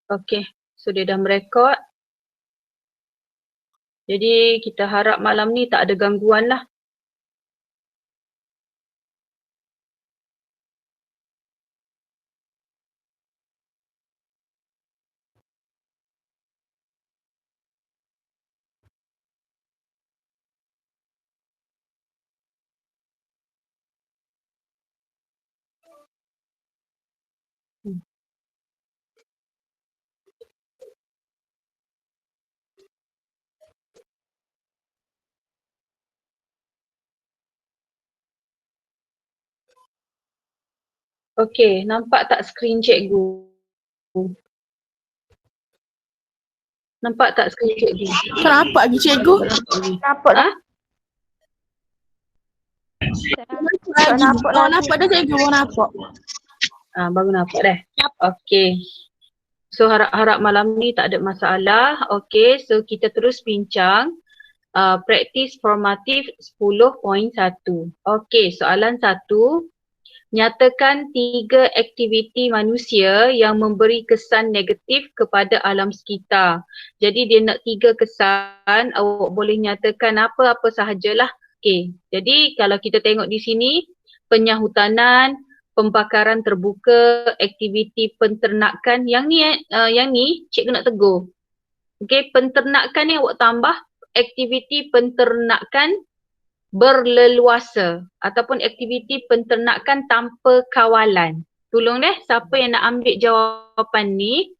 Okey, so dia dah merekod. Jadi kita harap malam ni tak ada gangguan lah. Hmm. Okey, nampak tak skrin cikgu? Nampak tak skrin cikgu? Tak nampak lagi cikgu. Nampak Ha? dah. Tak nampak lagi. Nampak dah cikgu, baru nampak. Baru nampak dah. Okey. So harap-harap malam ni tak ada masalah. Okey, so kita terus bincang praktis formatif 10.1. Okey, soalan 1. Nyatakan 3 aktiviti manusia yang memberi kesan negatif kepada alam sekitar. Jadi dia nak 3 kesan, awak boleh nyatakan apa-apa sahajalah. Okey, jadi kalau kita tengok di sini, penyahutanan, pembakaran terbuka, aktiviti penternakan, yang ni cikgu nak tegur. Okey, penternakan ni awak tambah aktiviti penternakan berleluasa ataupun aktiviti penternakan tanpa kawalan. Tolong deh, siapa yang nak ambil jawapan ni,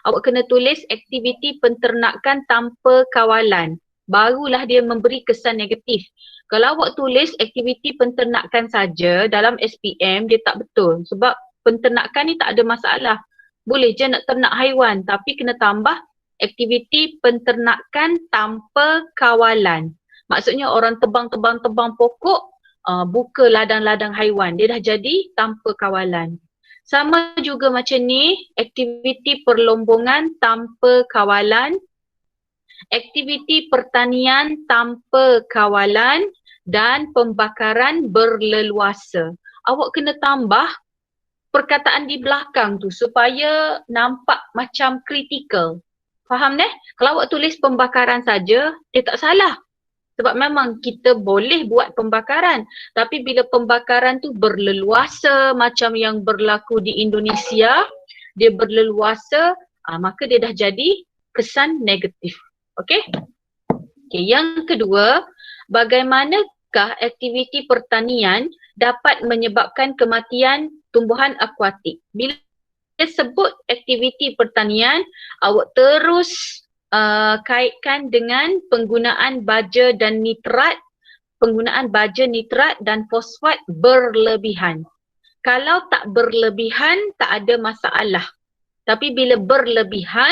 awak kena tulis aktiviti penternakan tanpa kawalan. Barulah dia memberi kesan negatif. Kalau awak tulis aktiviti penternakan saja dalam SPM, dia tak betul. Sebab penternakan ni tak ada masalah. Boleh je nak ternak haiwan, tapi kena tambah aktiviti penternakan tanpa kawalan. Maksudnya orang tebang pokok, buka ladang-ladang haiwan. Dia dah jadi tanpa kawalan. Sama juga macam ni, aktiviti perlombongan tanpa kawalan, aktiviti pertanian tanpa kawalan dan pembakaran berleluasa. Awak kena tambah perkataan di belakang tu supaya nampak macam kritikal. Faham deh? Kalau awak tulis pembakaran saja, dia tak salah. Sebab memang kita boleh buat pembakaran. Tapi bila pembakaran tu berleluasa macam yang berlaku di Indonesia, dia berleluasa, maka dia dah jadi kesan negatif. Okey? Okey, yang kedua, bagaimanakah aktiviti pertanian dapat menyebabkan kematian tumbuhan akuatik? Bila sebut aktiviti pertanian, awak terus kaitkan dengan penggunaan baja dan nitrat, penggunaan baja, nitrat dan fosfat berlebihan. Kalau tak berlebihan, tak ada masalah. Tapi bila berlebihan,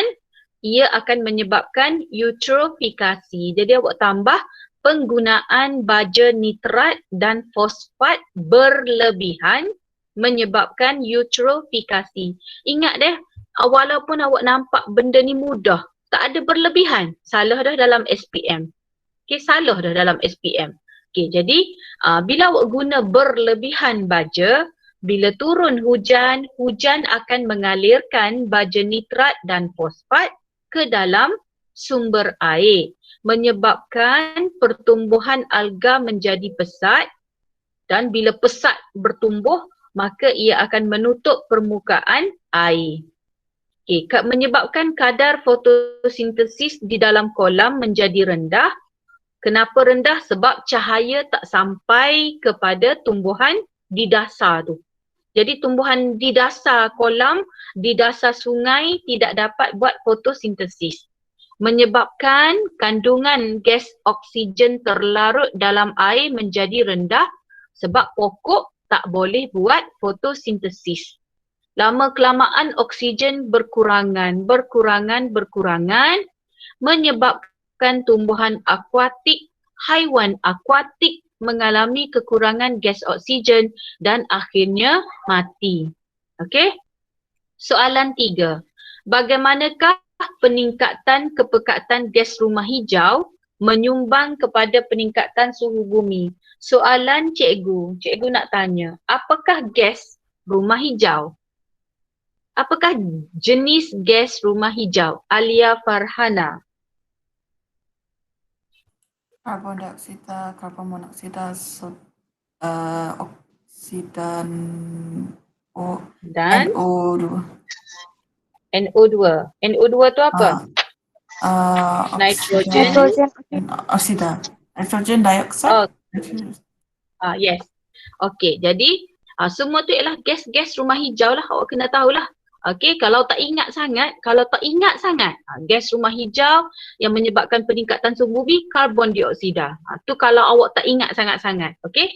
ia akan menyebabkan eutrofikasi. Jadi awak tambah penggunaan baja, nitrat dan fosfat berlebihan menyebabkan eutrofikasi. Ingat deh, walaupun awak nampak benda ni mudah, tak ada berlebihan, salah dah dalam SPM. Okey, salah dah dalam SPM. Okey, jadi bila awak guna berlebihan baja, bila turun hujan, hujan akan mengalirkan baja nitrat dan fosfat ke dalam sumber air, menyebabkan pertumbuhan alga menjadi pesat, dan bila pesat bertumbuh, maka ia akan menutup permukaan air. Okay, menyebabkan kadar fotosintesis di dalam kolam menjadi rendah. Kenapa rendah? Sebab cahaya tak sampai kepada tumbuhan di dasar tu. Jadi tumbuhan di dasar kolam, di dasar sungai tidak dapat buat fotosintesis. Menyebabkan kandungan gas oksigen terlarut dalam air menjadi rendah sebab pokok tak boleh buat fotosintesis. Lama kelamaan oksigen berkurangan, menyebabkan tumbuhan akuatik, haiwan akuatik mengalami kekurangan gas oksigen dan akhirnya mati. Okey? Soalan 3. Bagaimanakah peningkatan kepekatan gas rumah hijau menyumbang kepada peningkatan suhu bumi? Soalan cikgu nak tanya, apakah gas rumah hijau? Apakah jenis gas rumah hijau? Alia Farhana. Karbon dioksida, karbon monoksida, oksidan Dan NO2. NO2. NO2 tu apa? Nitrogen. Oksida. Nitrogen dioxide. Yes. Okey, jadi semua tu ialah gas-gas rumah hijau lah. Awak kena tahulah. Okey, kalau tak ingat sangat, gas rumah hijau yang menyebabkan peningkatan suhu bumi, karbon dioksida. Tu kalau awak tak ingat sangat-sangat. Okey.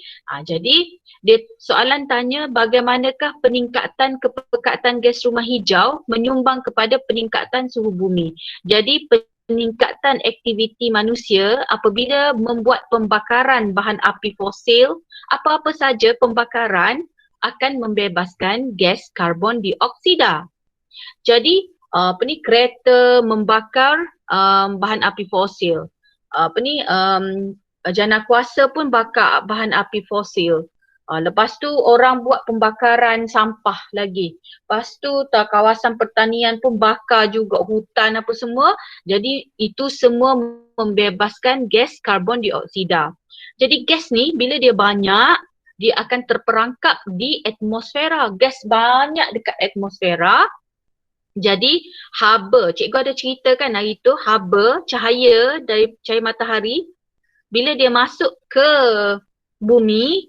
Jadi dia soalan tanya bagaimanakah peningkatan kepekatan gas rumah hijau menyumbang kepada peningkatan suhu bumi. Jadi peningkatan aktiviti manusia apabila membuat pembakaran bahan api fosil, apa-apa saja pembakaran akan membebaskan gas karbon dioksida. Jadi kereta membakar bahan api fosil. Jana kuasa pun bakar bahan api fosil. Lepas tu orang buat pembakaran sampah lagi. Lepas tu kawasan pertanian pun bakar juga hutan apa semua. Jadi itu semua membebaskan gas karbon dioksida. Jadi gas ni bila dia banyak, dia akan terperangkap di atmosfera. Gas banyak dekat atmosfera. Jadi haba, cikgu ada cerita kan hari tu, haba cahaya dari cahaya matahari bila dia masuk ke bumi,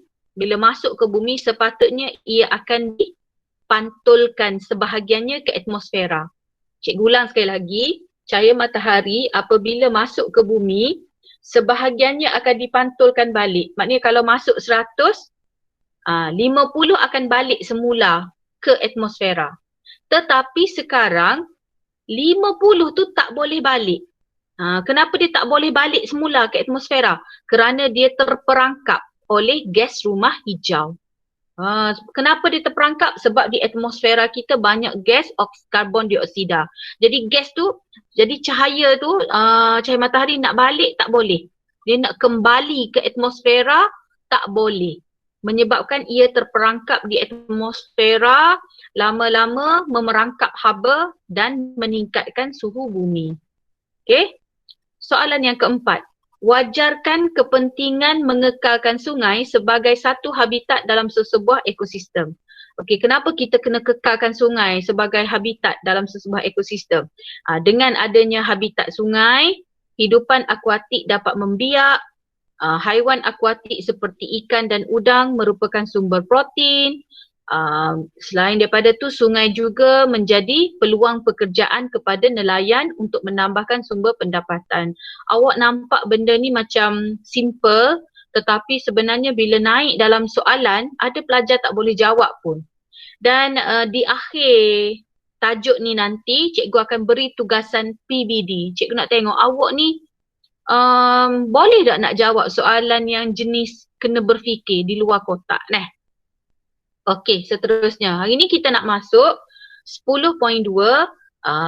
sepatutnya ia akan dipantulkan sebahagiannya ke atmosfera. Cikgu ulang sekali lagi, cahaya matahari apabila masuk ke bumi, sebahagiannya akan dipantulkan balik. Maknanya kalau masuk 100, 50 akan balik semula ke atmosfera. Tetapi sekarang 50 tu tak boleh balik. Kenapa dia tak boleh balik semula ke atmosfera? Kerana dia terperangkap oleh gas rumah hijau. Kenapa dia terperangkap? Sebab di atmosfera kita banyak gas karbon dioksida. Jadi gas tu, jadi cahaya tu, cahaya matahari nak balik tak boleh. Dia nak kembali ke atmosfera tak boleh. Menyebabkan ia terperangkap di atmosfera, lama-lama memerangkap haba dan meningkatkan suhu bumi. Okey? Soalan yang keempat. Wajarkan kepentingan mengekalkan sungai sebagai satu habitat dalam sesebuah ekosistem. Okey, kenapa kita kena kekalkan sungai sebagai habitat dalam sesebuah ekosistem? Dengan adanya habitat sungai, hidupan akuatik dapat membiak. Haiwan akuatik seperti ikan dan udang merupakan sumber protein. Selain daripada tu, sungai juga menjadi peluang pekerjaan kepada nelayan untuk menambahkan sumber pendapatan. Awak nampak benda ni macam simple, tetapi sebenarnya bila naik dalam soalan, ada pelajar tak boleh jawab pun. Dan di akhir tajuk ni nanti, cikgu akan beri tugasan PBD. Cikgu nak tengok awak ni boleh tak nak jawab soalan yang jenis kena berfikir di luar kotak. Okey, seterusnya. Hari ni kita nak masuk 10.2.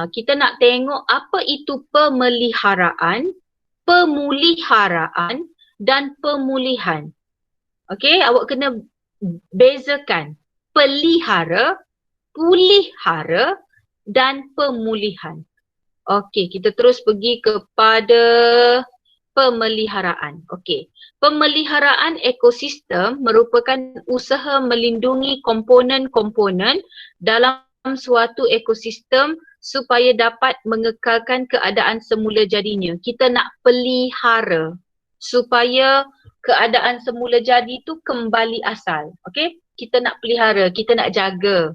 Kita nak tengok apa itu pemeliharaan, pemuliharaan dan pemulihan. Okey, awak kena bezakan pelihara, pulihara dan pemulihan. Okey, kita terus pergi kepada pemeliharaan. Okey. Pemeliharaan ekosistem merupakan usaha melindungi komponen-komponen dalam suatu ekosistem supaya dapat mengekalkan keadaan semula jadinya. Kita nak pelihara supaya keadaan semula jadi tu kembali asal. Okey? Kita nak pelihara, kita nak jaga.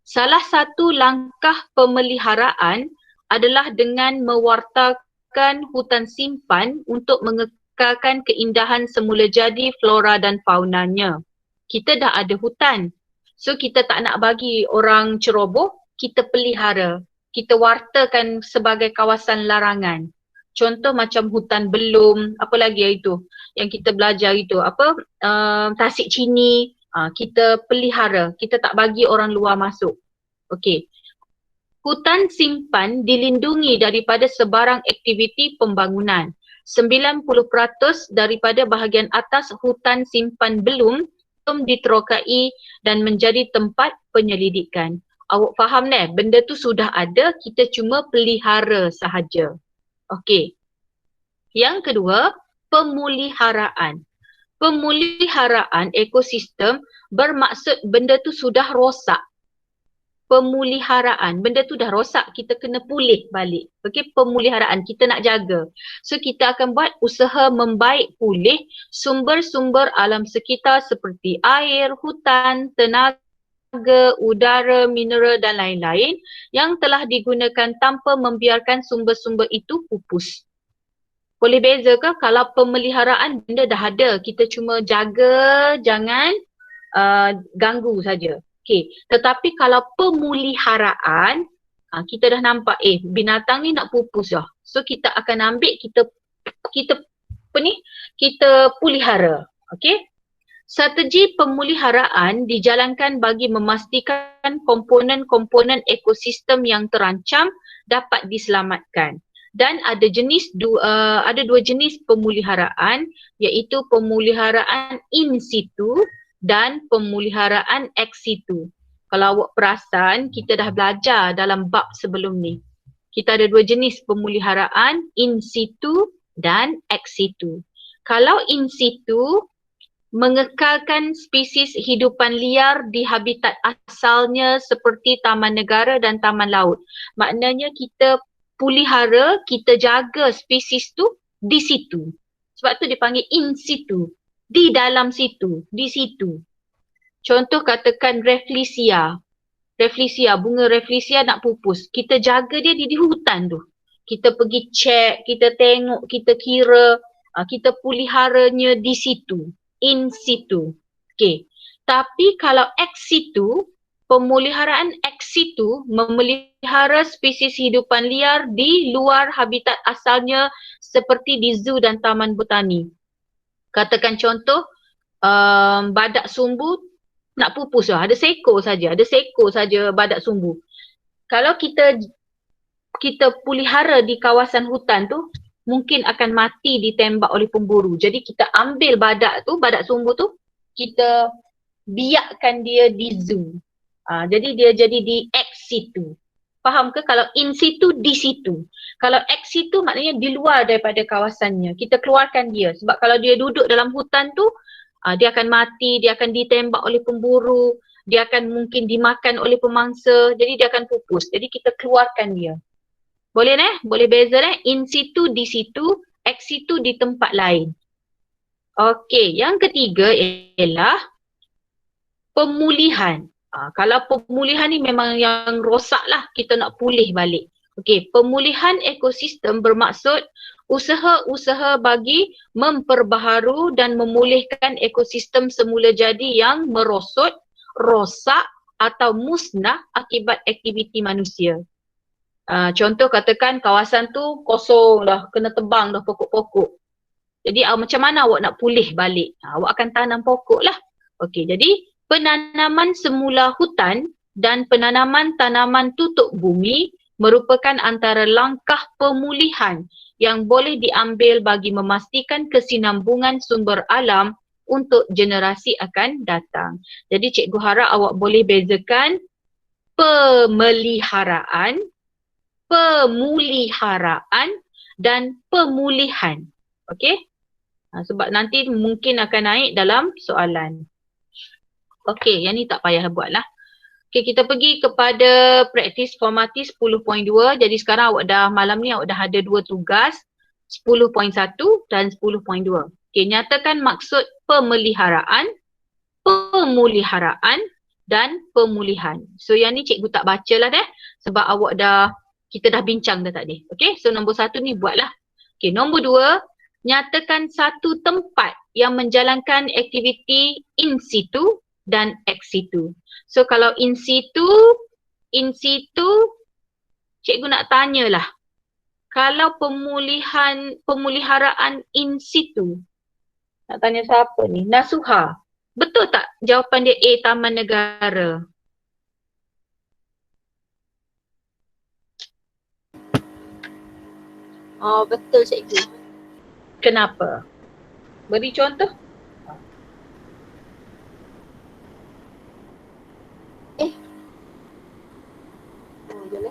Salah satu langkah pemeliharaan adalah dengan mewartakan hutan simpan untuk mengekalkan keindahan semula jadi flora dan faunanya. Kita dah ada hutan. So kita tak nak bagi orang ceroboh, kita pelihara. Kita wartakan sebagai kawasan larangan. Contoh macam hutan belum, apa lagi itu yang kita belajar itu, tasik cini, kita pelihara. Kita tak bagi orang luar masuk. Okey. Hutan simpan dilindungi daripada sebarang aktiviti pembangunan. 90% daripada bahagian atas hutan simpan belum diterokai dan menjadi tempat penyelidikan. Awak faham dah? Benda tu sudah ada, kita cuma pelihara sahaja. Okey. Yang kedua, pemuliharaan. Pemuliharaan ekosistem bermaksud benda tu sudah rosak. Pemuliharaan, benda tu dah rosak, kita kena pulih balik. Okey, pemuliharaan kita nak jaga. So kita akan buat usaha membaik pulih sumber-sumber alam sekitar seperti air, hutan, tenaga, udara, mineral dan lain-lain yang telah digunakan tanpa membiarkan sumber-sumber itu pupus. Boleh beza ke kalau pemeliharaan benda dah ada, kita cuma jaga, jangan ganggu saja. Okey, tetapi kalau pemuliharaan, kita dah nampak binatang ni nak pupus dah. So kita akan ambil, kita pelihara. Okey? Strategi pemeliharaan dijalankan bagi memastikan komponen-komponen ekosistem yang terancam dapat diselamatkan. Dan ada dua jenis pemeliharaan, iaitu pemeliharaan in situ dan pemeliharaan ex situ. Kalau awak perasan, kita dah belajar dalam bab sebelum ni. Kita ada dua jenis pemeliharaan, in situ dan ex situ. Kalau in situ, mengekalkan spesies hidupan liar di habitat asalnya seperti taman negara dan taman laut. Maknanya kita pelihara, kita jaga spesies tu di situ. Sebab tu dipanggil in situ. Di dalam situ, di situ. Contoh katakan Rafflesia. Bunga Rafflesia nak pupus. Kita jaga dia di hutan tu. Kita pergi check, kita tengok, kita kira, kita peliharanya di situ. In situ. Okay. Tapi kalau ex situ, pemeliharaan ex situ memelihara spesies hidupan liar di luar habitat asalnya seperti di zoo dan taman botani. Katakan contoh, badak sumbu nak pupus lah. Ada seekor saja badak sumbu. Kalau kita pelihara di kawasan hutan tu, mungkin akan mati ditembak oleh pemburu. Jadi kita ambil badak sumbu tu, kita biarkan dia di zoo. Jadi dia jadi di ex situ. Faham ke? Kalau in situ, di situ. Kalau ex situ maknanya di luar daripada kawasannya. Kita keluarkan dia. Sebab kalau dia duduk dalam hutan tu, dia akan mati, dia akan ditembak oleh pemburu, dia akan mungkin dimakan oleh pemangsa, jadi dia akan pupus. Jadi kita keluarkan dia. Boleh Boleh beza in situ, di situ, ex situ di tempat lain. Okey, yang ketiga ialah pemulihan. Kalau pemulihan ni memang yang rosak lah, kita nak pulih balik. Okey, pemulihan ekosistem bermaksud usaha-usaha bagi memperbaharu dan memulihkan ekosistem semula jadi yang merosot, rosak atau musnah akibat aktiviti manusia. Contoh katakan kawasan tu kosong dah, kena tebang dah pokok-pokok. Jadi macam mana awak nak pulih balik? Awak akan tanam pokok lah. Okey, jadi penanaman semula hutan dan penanaman tanaman tutup bumi merupakan antara langkah pemulihan yang boleh diambil bagi memastikan kesinambungan sumber alam untuk generasi akan datang. Jadi cikgu harap awak boleh bezakan pemeliharaan, pemuliharaan dan pemulihan. Okey? Sebab nanti mungkin akan naik dalam soalan. Okey, yang ni tak payah buat lah. Okey, kita pergi kepada praktis formatif 10.2. Jadi sekarang malam ni awak dah ada dua tugas, 10.1 dan 10.2. Okey, nyatakan maksud pemeliharaan, pemuliharaan dan pemulihan. So yang ni cikgu tak baca lah sebab kita dah bincang dah tadi. Okey, so nombor 1 ni buatlah. Okey, nombor 2, nyatakan satu tempat yang menjalankan aktiviti in situ dan ex situ. So kalau in situ, cikgu nak tanyalah. Kalau pemeliharaan in situ, nak tanya siapa ni? Nasuha. Betul tak jawapan dia A, Taman Negara? Oh, betul cikgu. Kenapa? Beri contoh.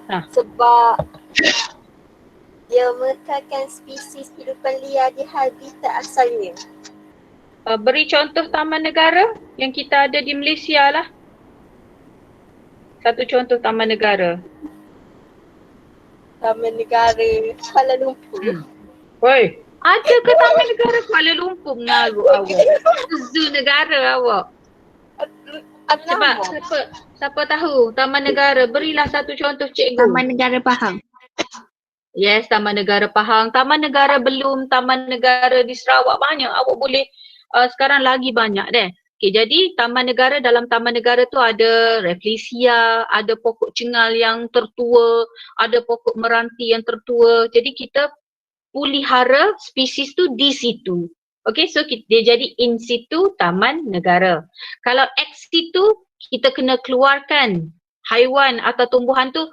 Sebab dia mengekalkan spesies hidupan liar di habitat asalnya. Beri contoh taman negara yang kita ada di Malaysia lah. Satu contoh taman negara. Taman Negara Kuala Lumpur. Woi, ada ke taman negara Kuala Lumpur mengarut awak? Zoo negara awak. Sebab siapa tahu taman negara, berilah satu contoh cikgu. Taman Negara Pahang. Yes, Taman Negara Pahang. Taman Negara Belum, Taman Negara di Sarawak banyak. Awak boleh sekarang lagi banyak deh. Okay, jadi Taman Negara, dalam Taman Negara tu ada Rafflesia, ada pokok cengal yang tertua, ada pokok meranti yang tertua. Jadi kita pelihara spesies tu di situ. Okay, so dia jadi in situ Taman Negara. Kalau ex situ, kita kena keluarkan haiwan atau tumbuhan tu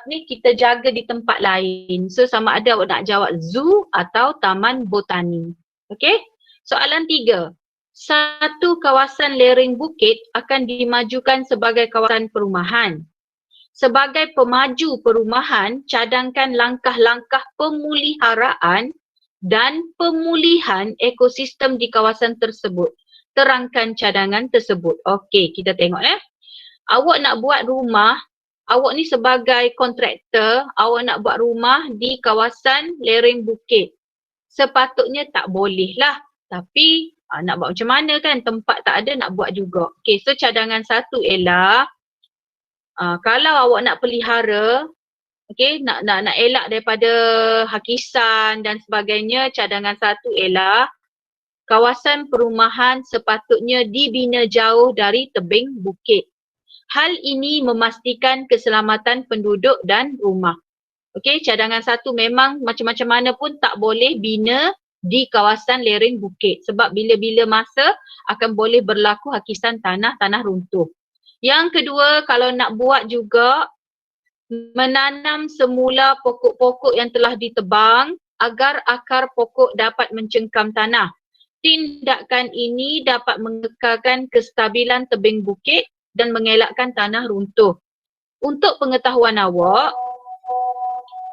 ni kita jaga di tempat lain. So sama ada awak nak jawab zoo atau taman botani. Okay. Soalan 3. Satu kawasan lereng bukit akan dimajukan sebagai kawasan perumahan. Sebagai pemaju perumahan, cadangkan langkah-langkah pemeliharaan dan pemulihan ekosistem di kawasan tersebut. Terangkan cadangan tersebut. Okey, kita tengok Awak nak buat rumah, awak ni sebagai kontraktor, awak nak buat rumah di kawasan lereng bukit. Sepatutnya tak boleh lah. Tapi nak buat macam mana kan, tempat tak ada nak buat juga. Okay, so cadangan satu ialah kalau awak nak pelihara, okay, nak elak daripada hakisan dan sebagainya, cadangan satu ialah kawasan perumahan sepatutnya dibina jauh dari tebing bukit. Hal ini memastikan keselamatan penduduk dan rumah. Okey, cadangan satu memang macam-macam mana pun tak boleh bina di kawasan lereng bukit sebab bila-bila masa akan boleh berlaku hakisan tanah runtuh. Yang kedua, kalau nak buat juga menanam semula pokok-pokok yang telah ditebang agar akar pokok dapat mencengkam tanah. Tindakan ini dapat mengekalkan kestabilan tebing bukit dan mengelakkan tanah runtuh. Untuk pengetahuan awak,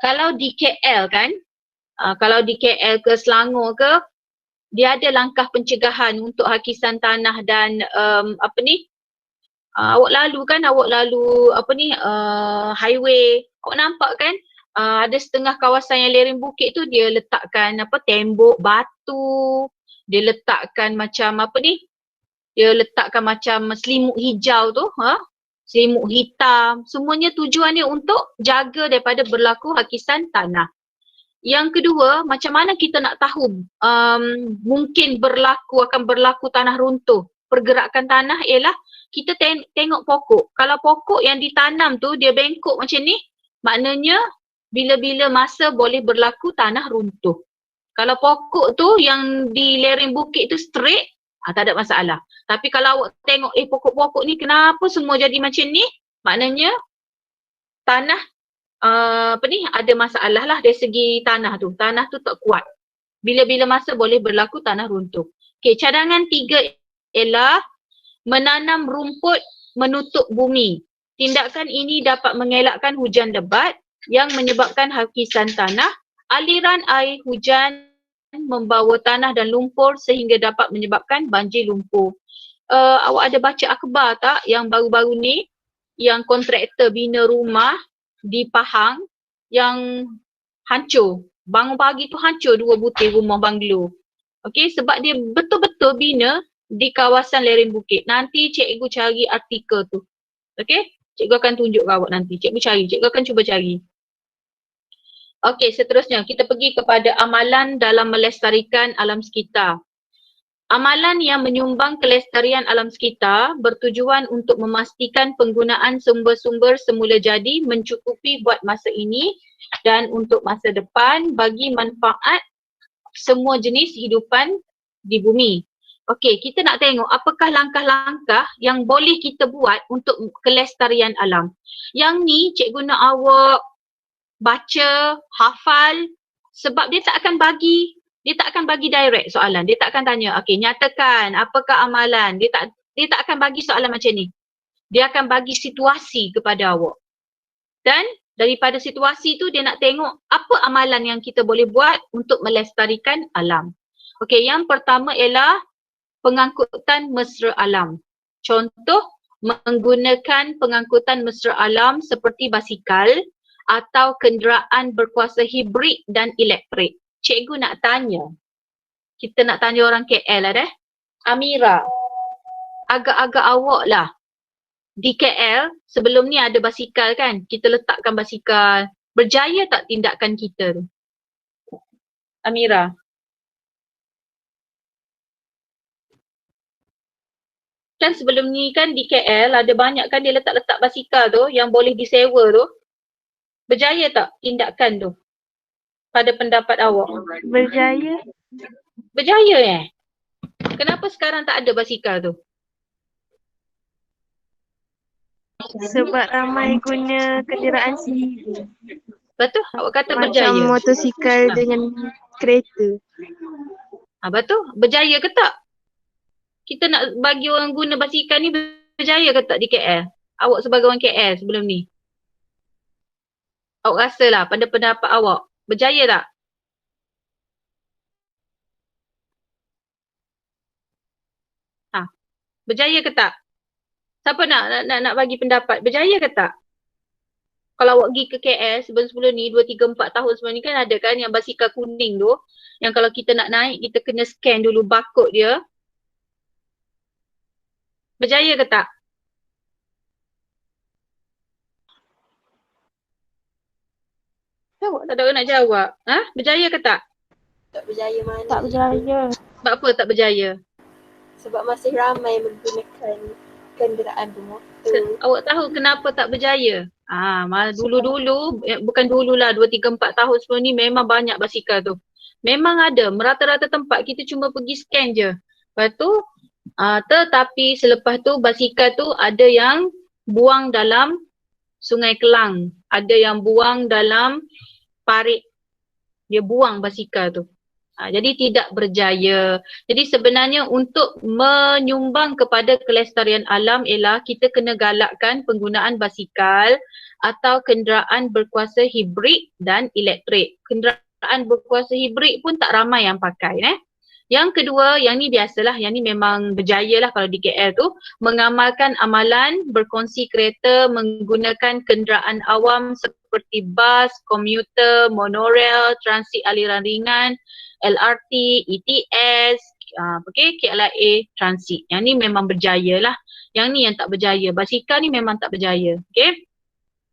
kalau di KL kan, kalau di KL ke Selangor ke, dia ada langkah pencegahan untuk hakisan tanah dan awak lalu highway, awak nampak kan ada setengah kawasan yang lereng bukit tu dia letakkan tembok batu, dia letakkan macam dia letakkan macam selimut hijau tu, selimut hitam, semuanya tujuannya untuk jaga daripada berlaku hakisan tanah. Yang kedua, macam mana kita nak tahu mungkin akan berlaku tanah runtuh? Pergerakan tanah ialah kita tengok pokok. Kalau pokok yang ditanam tu dia bengkok macam ni, maknanya bila-bila masa boleh berlaku tanah runtuh. Kalau pokok tu yang di lereng bukit tu straight, tak ada masalah. Tapi kalau awak tengok pokok-pokok ni kenapa semua jadi macam ni, maknanya tanah ada masalah lah dari segi tanah tu. Tanah tu tak kuat. Bila-bila masa boleh berlaku tanah runtuh. Okey, cadangan 3 ialah menanam rumput menutup bumi. Tindakan ini dapat mengelakkan hujan lebat yang menyebabkan hakisan tanah, aliran air hujan membawa tanah dan lumpur sehingga dapat menyebabkan banjir lumpur. Awak ada baca akhbar tak yang baru-baru ni yang kontraktor bina rumah di Pahang yang hancur. Bangun pagi tu hancur 2 butir rumah banglo. Okey, sebab dia betul-betul bina di kawasan lereng bukit. Nanti cikgu cari artikel tu. Okey, cikgu akan tunjuk ke awak nanti. Cikgu akan cuba cari. Okey, seterusnya kita pergi kepada amalan dalam melestarikan alam sekitar. Amalan yang menyumbang kelestarian alam sekitar bertujuan untuk memastikan penggunaan sumber-sumber semula jadi mencukupi buat masa ini dan untuk masa depan bagi manfaat semua jenis hidupan di bumi. Okey, kita nak tengok apakah langkah-langkah yang boleh kita buat untuk kelestarian alam. Yang ni cikgu nak awak baca, hafal sebab dia tak akan bagi direct soalan. Dia tak akan tanya, okey nyatakan apakah amalan. Dia tak akan bagi soalan macam ni. Dia akan bagi situasi kepada awak. Dan daripada situasi tu dia nak tengok apa amalan yang kita boleh buat untuk melestarikan alam. Okey, yang pertama ialah pengangkutan mesra alam. Contoh, menggunakan pengangkutan mesra alam seperti basikal atau kenderaan berkuasa hibrid dan elektrik. Cikgu nak tanya, kita nak tanya orang KL lah deh. Amira, agak-agak awak lah. Di KL, sebelum ni ada basikal kan? Kita letakkan basikal. Berjaya tak tindakan kita tu? Amira. Kan sebelum ni kan di KL ada banyak kan dia letak-letak basikal tu yang boleh disewa tu. Berjaya tak tindakan tu? Pada pendapat awak? Berjaya. Berjaya Kenapa sekarang tak ada basikal tu? Sebab ramai guna kenderaan sendiri. Betul? Awak kata Macam berjaya. motosikal dengan kereta. Betul? Berjaya ke tak? Kita nak bagi orang guna basikal ni berjaya ke tak di KL? Awak sebagai orang KL sebelum ni. Awak rasalah pada pendapat awak. Berjaya tak? Berjaya ke tak? Siapa nak bagi pendapat? Berjaya ke tak? Kalau awak pergi ke KL sebelum ni 2, 3, 4 tahun sebelum ni kan ada kan yang basikal kuning tu. Yang kalau kita nak naik kita kena scan dulu barcode dia. Berjaya ke tak? Tak ada orang nak jawab. Berjaya ke tak? Tak berjaya mana? Tak berjaya. Sebab apa tak berjaya? Sebab masih ramai menggunakan kenderaan bermotor. Awak tahu kenapa tak berjaya? Dulu-dulu, bukan dululah 2, 3, 4 tahun sebelum ni memang banyak basikal tu. Memang ada, merata-rata tempat kita cuma pergi scan je. Lepas tu, tetapi selepas tu basikal tu ada yang buang dalam Sungai Kelang. Ada yang buang dalam parit. Dia buang basikal tu. Jadi tidak berjaya. Jadi sebenarnya untuk menyumbang kepada kelestarian alam ialah kita kena galakkan penggunaan basikal atau kenderaan berkuasa hibrid dan elektrik. Kenderaan berkuasa hibrid pun tak ramai yang pakai. Yang kedua, yang ni biasalah, yang ni memang berjaya lah kalau di KL tu, mengamalkan amalan berkongsi kereta menggunakan kenderaan awam seperti bas, komuter, monorail, transit aliran ringan, LRT, ETS, KLIA, transit. Yang ni memang berjaya lah. Yang ni yang tak berjaya. Basikal ni memang tak berjaya. Okay?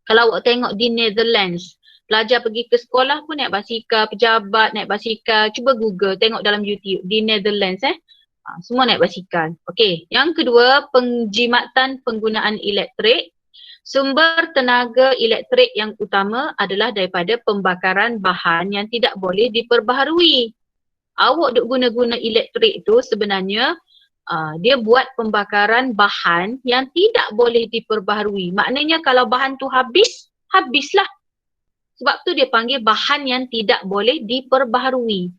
Kalau awak tengok di Netherlands, pelajar pergi ke sekolah pun naik basikal, pejabat naik basikal. Cuba Google, tengok dalam YouTube di Netherlands semua naik basikal. Okey, yang kedua penjimatan penggunaan elektrik. Sumber tenaga elektrik yang utama adalah daripada pembakaran bahan yang tidak boleh diperbaharui. Awak duk guna-guna elektrik tu sebenarnya dia buat pembakaran bahan yang tidak boleh diperbaharui. Maknanya kalau bahan tu habis, habislah. Sebab tu dia panggil bahan yang tidak boleh diperbaharui.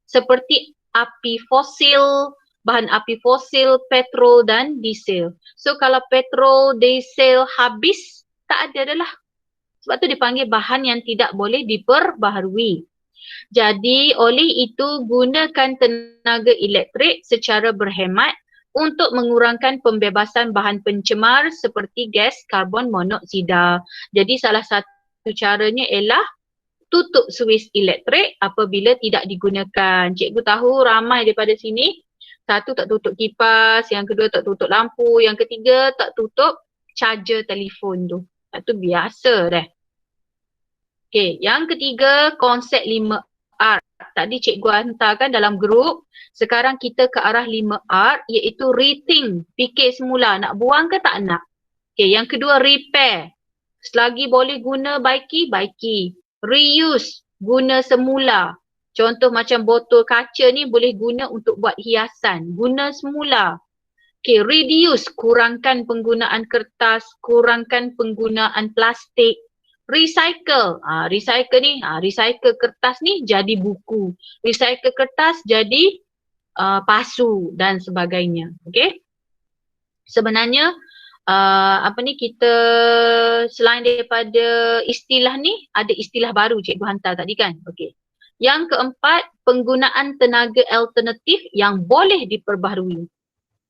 Seperti api fosil, bahan api fosil, petrol dan diesel. So kalau petrol, diesel habis, tak ada dah lah. Sebab tu dipanggil bahan yang tidak boleh diperbaharui. Jadi oleh itu gunakan tenaga elektrik secara berhemat untuk mengurangkan pembebasan bahan pencemar seperti gas karbon monoksida. Jadi salah satu caranya ialah tutup suis elektrik apabila tidak digunakan. Cikgu tahu ramai daripada sini, satu tak tutup kipas, yang kedua tak tutup lampu, yang ketiga tak tutup charger telefon tu. Itu biasa dah. Okey, yang ketiga konsep 5R. Tadi cikgu hantarkan dalam grup. Sekarang kita ke arah 5R iaitu rethink. Fikir semula nak buang ke tak nak. Okey, yang kedua repair. Selagi boleh guna baiki, baiki. Reuse, guna semula. Contoh macam botol kaca ni boleh guna untuk buat hiasan. Guna semula. Okay, reduce, kurangkan penggunaan kertas, kurangkan penggunaan plastik. Recycle, recycle ni, recycle kertas ni jadi buku. Recycle kertas jadi pasu dan sebagainya. Okay. Sebenarnya kita selain daripada istilah ni, ada istilah baru cikgu hantar tadi kan. Okey. Yang keempat, penggunaan tenaga alternatif yang boleh diperbaharui.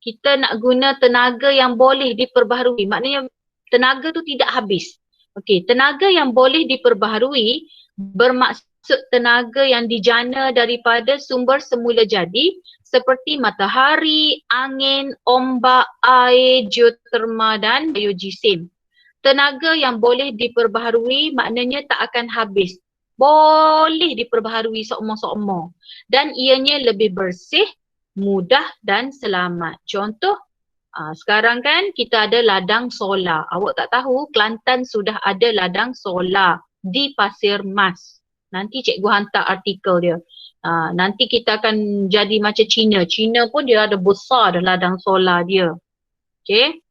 Kita nak guna tenaga yang boleh diperbaharui. Maknanya tenaga tu tidak habis. Okey, tenaga yang boleh diperbaharui bermaksud tenaga yang dijana daripada sumber semula jadi seperti matahari, angin, ombak, air, geoterma dan biogeosim. Tenaga yang boleh diperbaharui maknanya tak akan habis. Boleh diperbaharui seumur-seumur. Dan ianya lebih bersih, mudah dan selamat. Contoh, sekarang kan kita ada ladang solar. Awak tak tahu Kelantan sudah ada ladang solar di Pasir Mas. Nanti cikgu hantar artikel dia. Nanti kita akan jadi macam China. China pun dia ada besar dah ladang solar dia. Okay.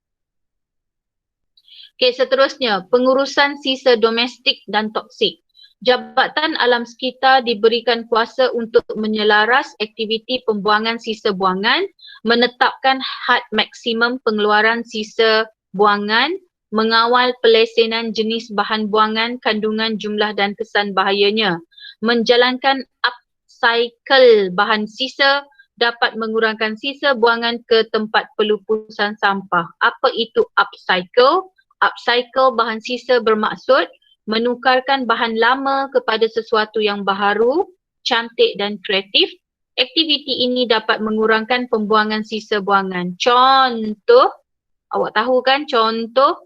Okay, seterusnya pengurusan sisa domestik dan toksik. Jabatan Alam Sekitar diberikan kuasa untuk menyelaras aktiviti pembuangan sisa buangan, menetapkan had maksimum pengeluaran sisa buangan, mengawal pelesenan jenis bahan buangan, kandungan, jumlah dan kesan bahayanya, menjalankan upcycle bahan sisa, dapat mengurangkan sisa buangan ke tempat pelupusan sampah. Apa itu upcycle? Upcycle bahan sisa bermaksud menukarkan bahan lama kepada sesuatu yang baharu, cantik dan kreatif. Aktiviti ini dapat mengurangkan pembuangan sisa buangan. Contoh, awak tahu kan contoh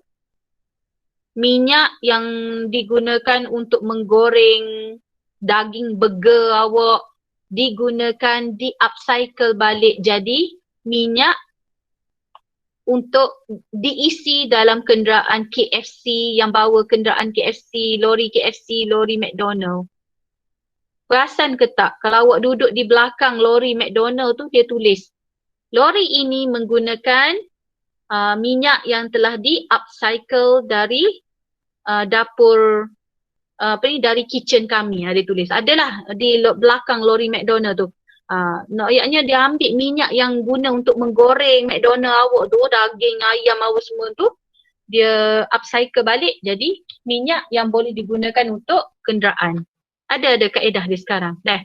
minyak yang digunakan untuk menggoreng daging burger awak digunakan di upcycle balik jadi minyak untuk diisi dalam kenderaan KFC yang bawa kenderaan KFC, lori KFC, lori McDonald. Perasan ke tak kalau awak duduk di belakang lori McDonald tu dia tulis lori ini menggunakan minyak yang telah di upcycle dari dapur dari kitchen kami dia tulis. Adalah di belakang lori McDonald tu. Ayatnya dia ambil minyak yang guna untuk menggoreng McDonald awak tu, daging, ayam awak semua tu, dia upcycle balik jadi minyak yang boleh digunakan untuk kenderaan. Ada kaedah dia sekarang. Dah.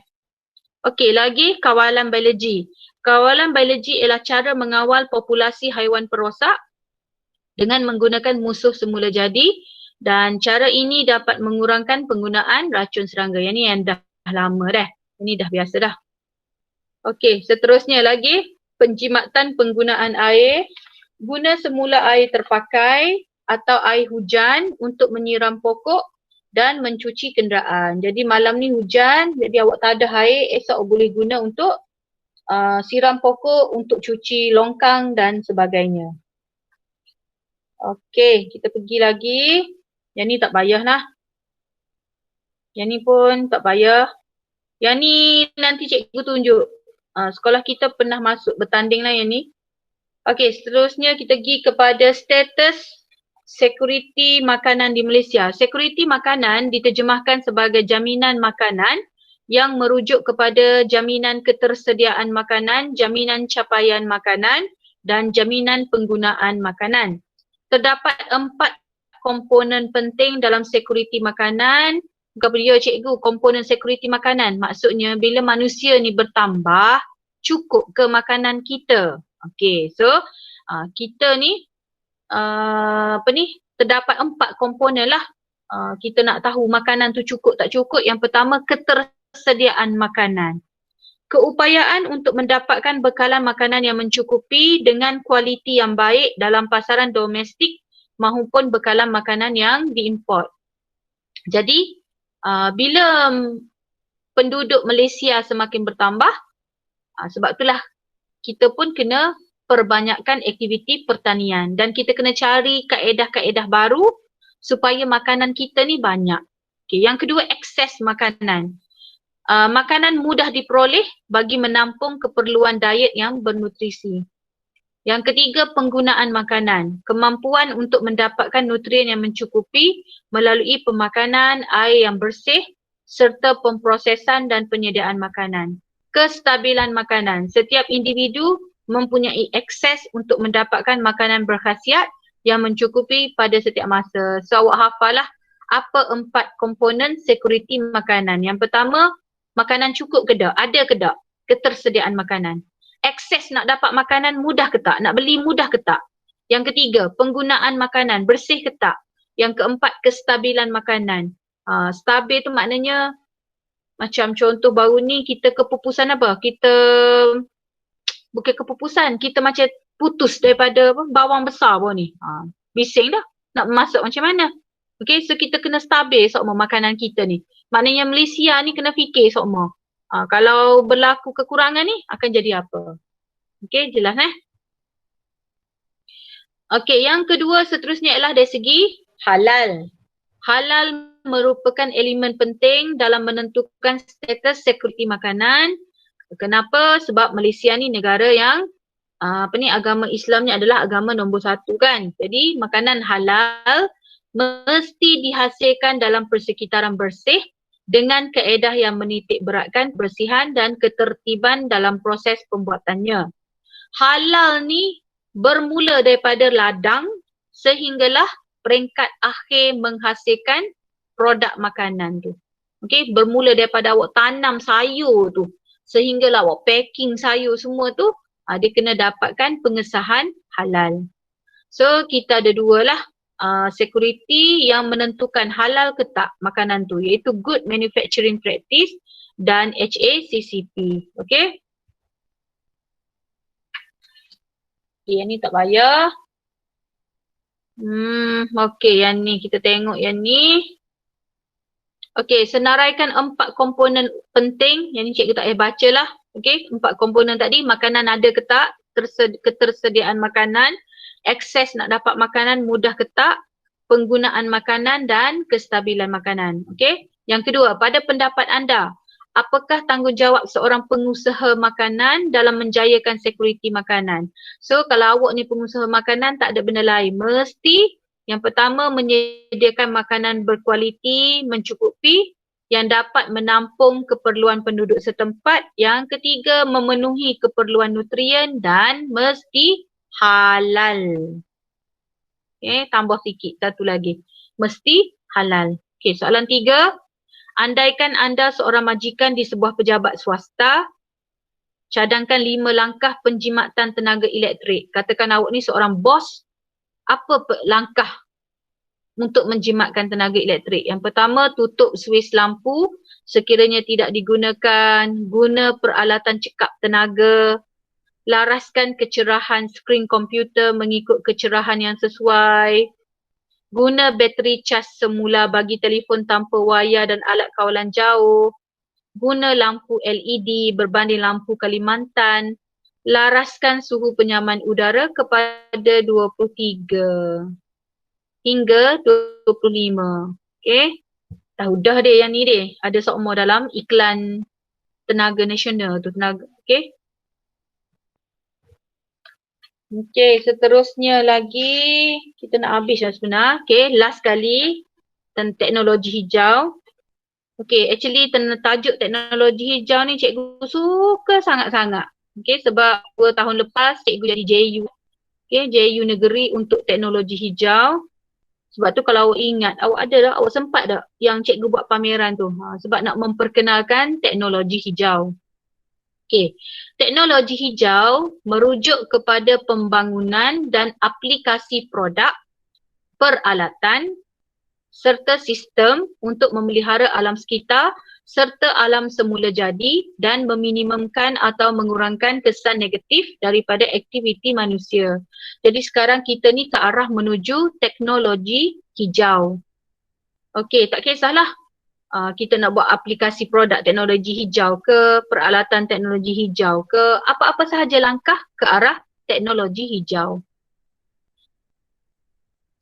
Okey, lagi kawalan biologi. Kawalan biologi ialah cara mengawal populasi haiwan perosak dengan menggunakan musuh semula jadi dan cara ini dapat mengurangkan penggunaan racun serangga. Yang ni yang dah lama dah. Ini dah biasa dah. Okey, seterusnya lagi penjimatan penggunaan air. Guna semula air terpakai atau air hujan untuk menyiram pokok dan mencuci kenderaan. Jadi malam ni hujan, jadi awak tak ada air, esok boleh guna untuk siram pokok, untuk cuci longkang dan sebagainya. Okey, kita pergi lagi. Yang ni tak payah lah. Yang ni pun tak payah. Yang ni nanti cikgu tunjuk. Sekolah kita pernah masuk bertanding lah yang ni. Okey, seterusnya kita pergi kepada status sekuriti makanan di Malaysia. Sekuriti makanan diterjemahkan sebagai jaminan makanan yang merujuk kepada jaminan ketersediaan makanan, jaminan capaian makanan dan jaminan penggunaan makanan. Terdapat 4 komponen penting dalam sekuriti makanan. Bukan dia cikgu, komponen sekuriti makanan. Maksudnya bila manusia ni bertambah, cukup ke makanan kita? Okey, so kita ni terdapat 4 komponen lah. Kita nak tahu makanan tu cukup tak cukup. Yang pertama, ketersediaan makanan. Keupayaan untuk mendapatkan bekalan makanan yang mencukupi dengan kualiti yang baik dalam pasaran domestik maupun bekalan makanan yang diimport. Jadi bila penduduk Malaysia semakin bertambah, sebab itulah kita pun kena perbanyakkan aktiviti pertanian dan kita kena cari kaedah-kaedah baru supaya makanan kita ni banyak. Okay, yang kedua, akses makanan. Makanan mudah diperoleh bagi menampung keperluan diet yang bernutrisi. Yang ketiga, penggunaan makanan. Kemampuan untuk mendapatkan nutrien yang mencukupi melalui pemakanan, air yang bersih serta pemprosesan dan penyediaan makanan. Kestabilan makanan. Setiap individu mempunyai akses untuk mendapatkan makanan berkhasiat yang mencukupi pada setiap masa. So awak hafal lah apa 4 komponen security makanan. Yang pertama, makanan cukup ke tak? Ada ke tak? Ketersediaan makanan. Akses nak dapat makanan mudah ke tak? Nak beli mudah ke tak? Yang ketiga, penggunaan makanan bersih ke tak? Yang keempat, kestabilan makanan. Stabil tu maknanya macam contoh baru ni kita kepupusan apa? Kita bukan kepupusan, kita macam putus daripada bawang besar pun ni. Bising dah. Nak masuk macam mana? Okay, so kita kena stabil sokmo makanan kita ni. Maknanya Malaysia ni kena fikir sokmo. Kalau berlaku kekurangan ni akan jadi apa? Okay, jelas Okay, yang kedua seterusnya ialah dari segi halal. Halal merupakan elemen penting dalam menentukan status sekuriti makanan. Kenapa? Sebab Malaysia ni negara yang agama Islamnya adalah agama nombor 1 kan. Jadi makanan halal mesti dihasilkan dalam persekitaran bersih dengan kaedah yang menitik beratkan kebersihan dan ketertiban dalam proses pembuatannya. Halal ni bermula daripada ladang sehinggalah peringkat akhir menghasilkan produk makanan tu. Okay, bermula daripada awak tanam sayur tu sehinggalah awak packing sayur semua tu, dia kena dapatkan pengesahan halal. So kita ada dua lah security yang menentukan halal ke tak makanan tu, iaitu Good Manufacturing Practice dan HACCP. Okay. Yang ni tak payah. Okay, yang ni kita tengok yang ni. Okay, senaraikan 4 komponen penting. Yang ni cikgu tak payah baca lah. Okay, 4 komponen tadi. Makanan ada ke tak? Ketersediaan makanan. Akses nak dapat makanan mudah ke tak? Penggunaan makanan dan kestabilan makanan. Okay. Yang kedua, pada pendapat anda, apakah tanggungjawab seorang pengusaha makanan dalam menjayakan sekuriti makanan? So kalau awak ni pengusaha makanan, tak ada benda lain. Mesti yang pertama menyediakan makanan berkualiti, mencukupi, yang dapat menampung keperluan penduduk setempat. Yang ketiga, memenuhi keperluan nutrien dan mesti halal. Okay, tambah sikit satu lagi. Mesti halal. Okay, soalan 3. Andaikan anda seorang majikan di sebuah pejabat swasta, cadangkan 5 langkah penjimatan tenaga elektrik. Katakan awak ni seorang bos, apa langkah untuk menjimatkan tenaga elektrik? Yang pertama, tutup suis lampu sekiranya tidak digunakan, guna peralatan cekap tenaga, laraskan kecerahan skrin komputer mengikut kecerahan yang sesuai, guna bateri cas semula bagi telefon tanpa wayar dan alat kawalan jauh, guna lampu LED berbanding lampu Kalimantan, laraskan suhu penyaman udara kepada 23 hingga 25. Okay. Dah udah dia yang ni dia. Ada sokmo dalam iklan tenaga nasional tu. Okay. Okay, seterusnya lagi kita nak habis dah sebenarnya. Okay, last kali tentang teknologi hijau. Okay, actually tajuk teknologi hijau ni cikgu suka sangat-sangat. Okay, sebab 2 tahun lepas cikgu jadi JU. Okay, JU Negeri untuk Teknologi Hijau. Sebab tu kalau awak ingat, awak sempat tak yang cikgu buat pameran tu? Sebab nak memperkenalkan teknologi hijau. Okay, teknologi hijau merujuk kepada pembangunan dan aplikasi produk, peralatan serta sistem untuk memelihara alam sekitar serta alam semula jadi dan meminimumkan atau mengurangkan kesan negatif daripada aktiviti manusia. Jadi sekarang kita ni ke arah menuju teknologi hijau. Okey, tak kisahlah kita nak buat aplikasi produk teknologi hijau ke, peralatan teknologi hijau ke, apa-apa sahaja langkah ke arah teknologi hijau.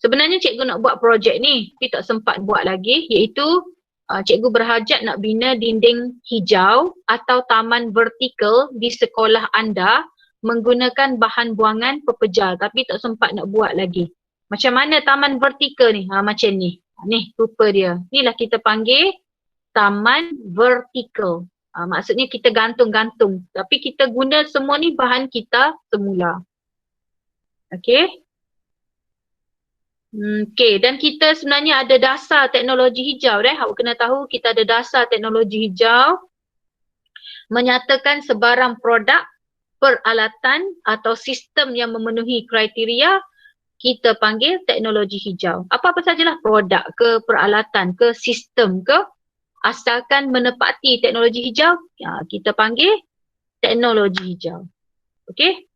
Sebenarnya cikgu nak buat projek ni, tapi tak sempat buat lagi, iaitu cikgu berhajat nak bina dinding hijau atau taman vertikal di sekolah anda menggunakan bahan buangan pepejal, tapi tak sempat nak buat lagi. Macam mana taman vertikal ni? Macam ni. Ni rupa dia. Inilah kita panggil taman vertikal. Maksudnya kita gantung-gantung. Tapi kita guna semua ni bahan kita semula. Okey. Okey, dan kita sebenarnya ada dasar teknologi hijau Awak kena tahu kita ada dasar teknologi hijau menyatakan sebarang produk, peralatan atau sistem yang memenuhi kriteria kita panggil teknologi hijau. Apa-apa sajalah produk ke, peralatan ke, sistem ke, asalkan menepati teknologi hijau, kita panggil teknologi hijau. Okey?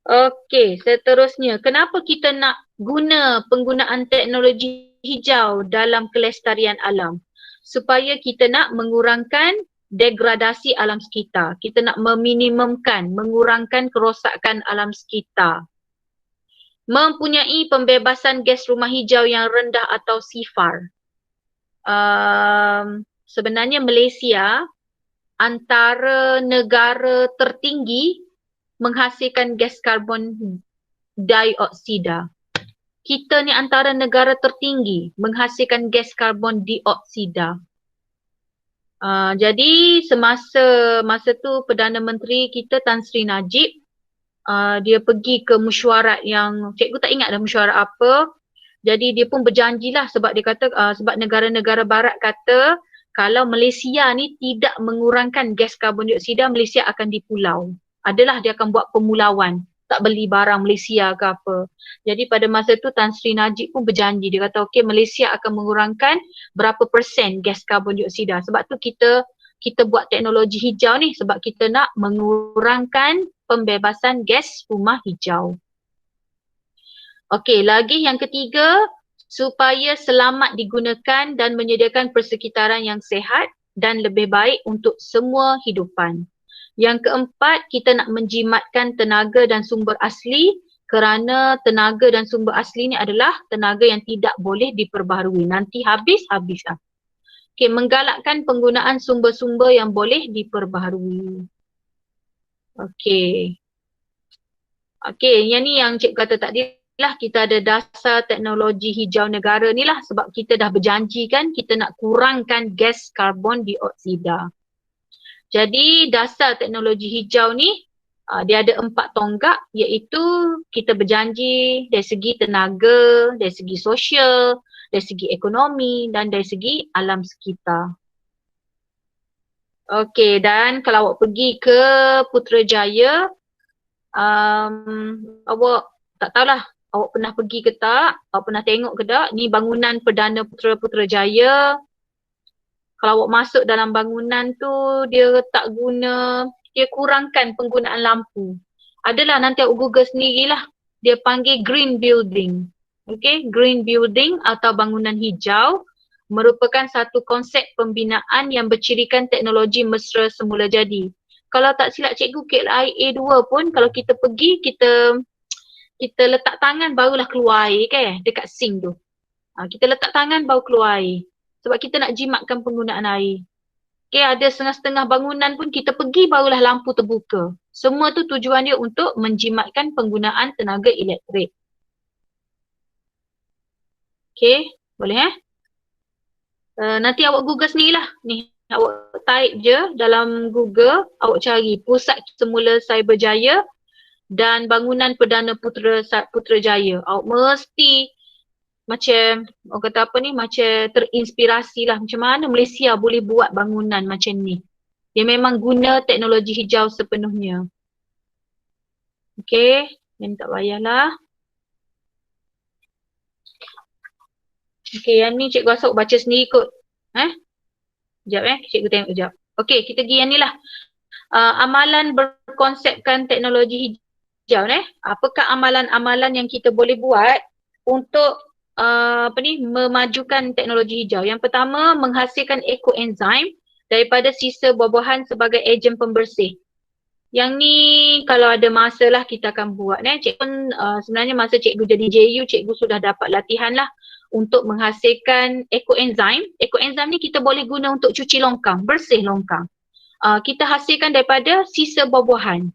Okey, seterusnya. Kenapa kita nak guna penggunaan teknologi hijau dalam kelestarian alam? Supaya kita nak mengurangkan degradasi alam sekitar. Kita nak meminimumkan, mengurangkan kerosakan alam sekitar. Mempunyai pembebasan gas rumah hijau yang rendah atau CFR. Sebenarnya Malaysia antara negara tertinggi menghasilkan gas karbon dioksida. Kita ni antara negara tertinggi menghasilkan gas karbon dioksida. Jadi masa tu Perdana Menteri kita Tan Sri Najib dia pergi ke mesyuarat yang cikgu tak ingat dah mesyuarat apa. Jadi dia pun berjanjilah sebab dia kata sebab negara-negara barat kata kalau Malaysia ni tidak mengurangkan gas karbon dioksida, Malaysia akan dipulau. Adalah dia akan buat pemulauan, tak beli barang Malaysia ke apa. Jadi pada masa tu Tan Sri Najib pun berjanji, dia kata okey Malaysia akan mengurangkan berapa persen gas karbon dioksida. Sebab tu kita buat teknologi hijau ni sebab kita nak mengurangkan pembebasan gas rumah hijau. Okey, lagi yang ketiga, supaya selamat digunakan dan menyediakan persekitaran yang sihat dan lebih baik untuk semua hidupan. Yang keempat, kita nak menjimatkan tenaga dan sumber asli kerana tenaga dan sumber asli ni adalah tenaga yang tidak boleh diperbaharui. Nanti habis-habis lah. Okey, menggalakkan penggunaan sumber-sumber yang boleh diperbaharui. Okey. Okey, yang ni yang cikgu kata tadi lah, kita ada dasar teknologi hijau negara ni lah sebab kita dah berjanji kan kita nak kurangkan gas karbon dioksida. Jadi dasar teknologi hijau ni dia ada 4 tonggak iaitu kita berjanji dari segi tenaga, dari segi sosial, dari segi ekonomi dan dari segi alam sekitar. Okey, dan kalau awak pergi ke Putrajaya, awak tak tahulah awak pernah pergi ke tak, awak pernah tengok ke tak, ni bangunan Perdana Putrajaya. Kalau awak masuk dalam bangunan tu, dia kurangkan penggunaan lampu. Adalah nanti awak Google sendirilah. Dia panggil green building. Okay, green building atau bangunan hijau merupakan satu konsep pembinaan yang bercirikan teknologi mesra semula jadi. Kalau tak silap cikgu KLIA 2 pun kalau kita pergi, kita letak tangan barulah keluar air kan dekat sink tu. Kita letak tangan baru keluar air. Sebab kita nak jimatkan penggunaan air. Okay, ada setengah-setengah bangunan pun kita pergi barulah lampu terbuka. Semua tu tujuan dia untuk menjimatkan penggunaan tenaga elektrik. Okay, boleh nanti awak Google sendirilah. Ni, awak type je dalam Google, awak cari Pusat Semula Cyberjaya dan Bangunan Perdana Putrajaya. Awak mesti macam, orang kata apa ni, macam terinspirasi lah macam mana Malaysia boleh buat bangunan macam ni. Dia memang guna teknologi hijau sepenuhnya. Okay, yang tak payahlah. Okay, yang ni cikgu rasa baca sendiri kot. Sekejap cikgu tengok sekejap. Okay, kita pergi yang ni lah. Amalan berkonsepkan teknologi hijau Apakah amalan-amalan yang kita boleh buat untuk memajukan teknologi hijau? Yang pertama, menghasilkan ekoenzim daripada sisa buah-buahan sebagai ejen pembersih. Yang ni kalau ada masa lah kita akan buat. Cikgu pun sebenarnya masa cikgu jadi JU, cikgu sudah dapat latihan lah untuk menghasilkan ekoenzim. Ekoenzim ni kita boleh guna untuk cuci longkang, bersih longkang. Kita hasilkan daripada sisa buah-buahan.